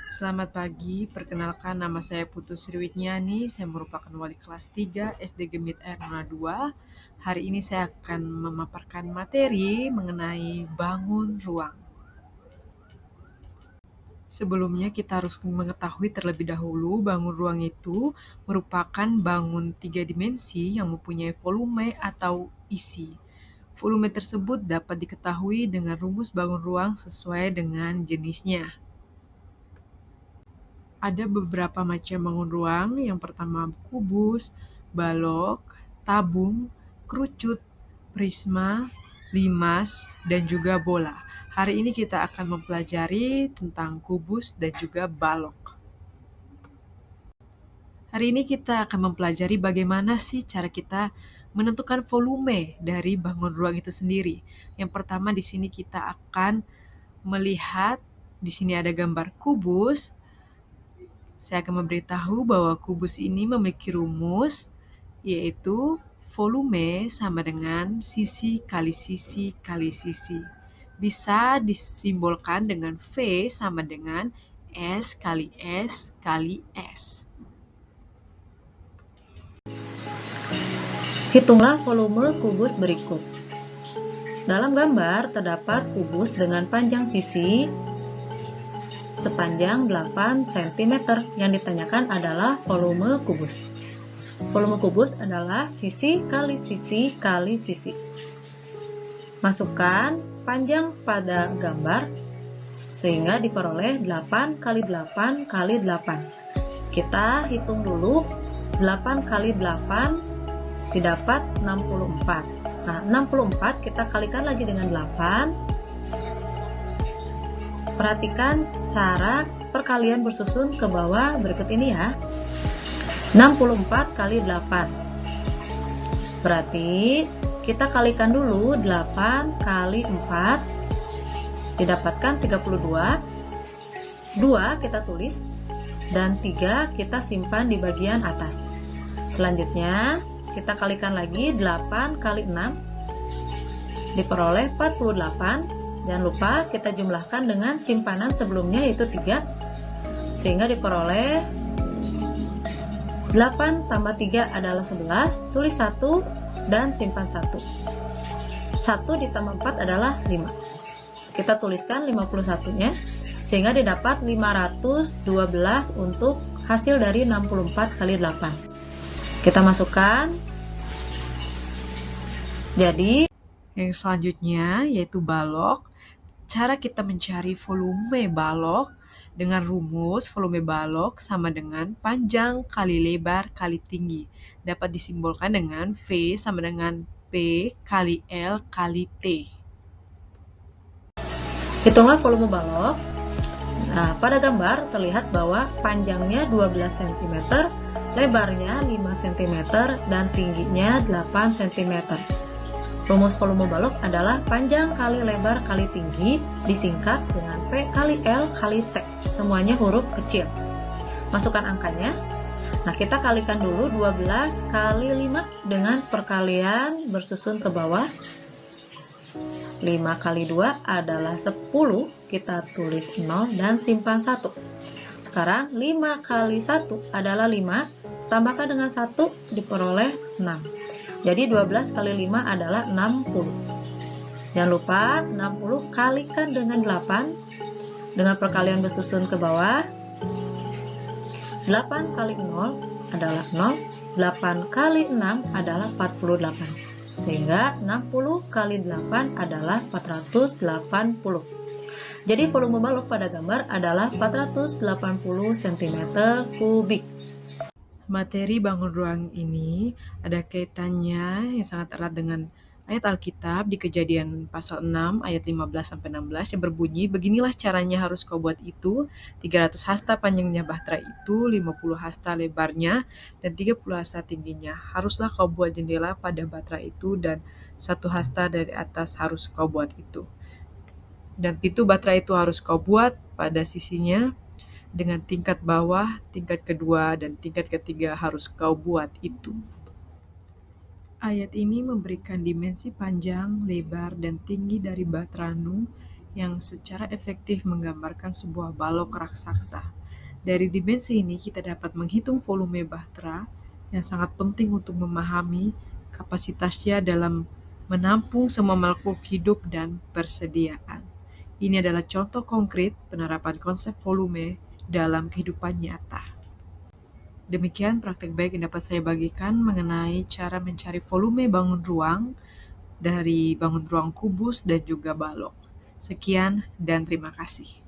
Selamat pagi, perkenalkan nama saya Putu Sriwidnyani, saya merupakan wali kelas 3 SD Gemit R02. Hari ini saya akan memaparkan materi mengenai bangun ruang. Sebelumnya kita harus mengetahui terlebih dahulu bangun ruang itu merupakan bangun 3 dimensi yang mempunyai volume atau isi. Volume tersebut dapat diketahui dengan rumus bangun ruang sesuai dengan jenisnya. Ada beberapa macam bangun ruang. Yang pertama kubus, balok, tabung, kerucut, prisma, limas, dan juga bola. Hari ini kita akan mempelajari tentang kubus dan juga balok. Hari ini kita akan mempelajari bagaimana sih cara kita menentukan volume dari bangun ruang itu sendiri. Yang pertama di sini kita akan melihat, di sini ada gambar kubus. Saya akan memberitahu bahwa kubus ini memiliki rumus, yaitu volume sama dengan sisi kali sisi kali sisi. Bisa disimbolkan dengan V sama dengan S kali S kali S. Hitunglah volume kubus berikut. Dalam gambar terdapat kubus dengan panjang sisi sepanjang 8 cm. Yang ditanyakan adalah volume kubus. Volume kubus adalah sisi kali sisi kali sisi. Masukkan panjang pada gambar sehingga diperoleh 8 kali 8 kali 8. Kita hitung dulu 8 kali 8 didapat 64. Nah, 64 kita kalikan lagi dengan 8. Perhatikan cara perkalian bersusun ke bawah berikut ini ya. 64 kali 8. Berarti kita kalikan dulu 8 kali 4 didapatkan 32. 2 kita tulis dan 3 kita simpan di bagian atas. Selanjutnya kita kalikan lagi 8 kali 6 diperoleh 48. Jangan lupa kita jumlahkan dengan simpanan sebelumnya yaitu 3 sehingga diperoleh 8 tambah 3 adalah 11. Tulis 1 dan simpan 1. 1 ditambah 4 adalah 5. Kita tuliskan 51-nya sehingga didapat 512 untuk hasil dari 64 kali 8. Kita masukkan. Jadi yang selanjutnya yaitu balok. Cara kita mencari volume balok dengan rumus volume balok sama dengan panjang kali lebar kali tinggi. Dapat disimbolkan dengan V sama dengan P kali L kali T. Hitunglah volume balok. Nah, pada gambar terlihat bahwa panjangnya 12 cm, lebarnya 5 cm, dan tingginya 8 cm. Rumus volume balok adalah panjang kali lebar kali tinggi disingkat dengan P kali L kali T. Semuanya huruf kecil. Masukkan angkanya. Nah, kita kalikan dulu 12 kali 5 dengan perkalian bersusun ke bawah. 5 kali 2 adalah 10. Kita tulis 0 dan simpan 1. Sekarang 5 kali 1 adalah 5. Tambahkan dengan 1 diperoleh 6. Jadi 12 kali 5 adalah 60. Jangan lupa 60 kalikan dengan 8 dengan perkalian bersusun ke bawah. 8 kali 0 adalah 0. 8 kali 6 adalah 48. Sehingga 60 kali 8 adalah 480. Jadi volume balok pada gambar adalah 480 cm kubik. Materi bangun ruang ini ada kaitannya yang sangat erat dengan ayat Alkitab di Kejadian pasal 6 ayat 15-16 yang berbunyi, beginilah caranya harus kau buat itu, 300 hasta panjangnya bahtera itu, 50 hasta lebarnya, dan 30 hasta tingginya. Haruslah kau buat jendela pada bahtera itu, dan 1 hasta dari atas harus kau buat itu. Dan pintu bahtera itu harus kau buat pada sisinya, dengan tingkat bawah, tingkat kedua, dan tingkat ketiga harus kau buat itu. Ayat ini memberikan dimensi panjang, lebar, dan tinggi dari bahtera Nuh yang secara efektif menggambarkan sebuah balok raksasa. Dari dimensi ini kita dapat menghitung volume bahtera yang sangat penting untuk memahami kapasitasnya dalam menampung semua makhluk hidup dan persediaan. Ini adalah contoh konkret penerapan konsep volume dalam kehidupan nyata. Demikian praktek baik yang dapat saya bagikan mengenai cara mencari volume bangun ruang dari bangun ruang kubus dan juga balok. Sekian dan terima kasih.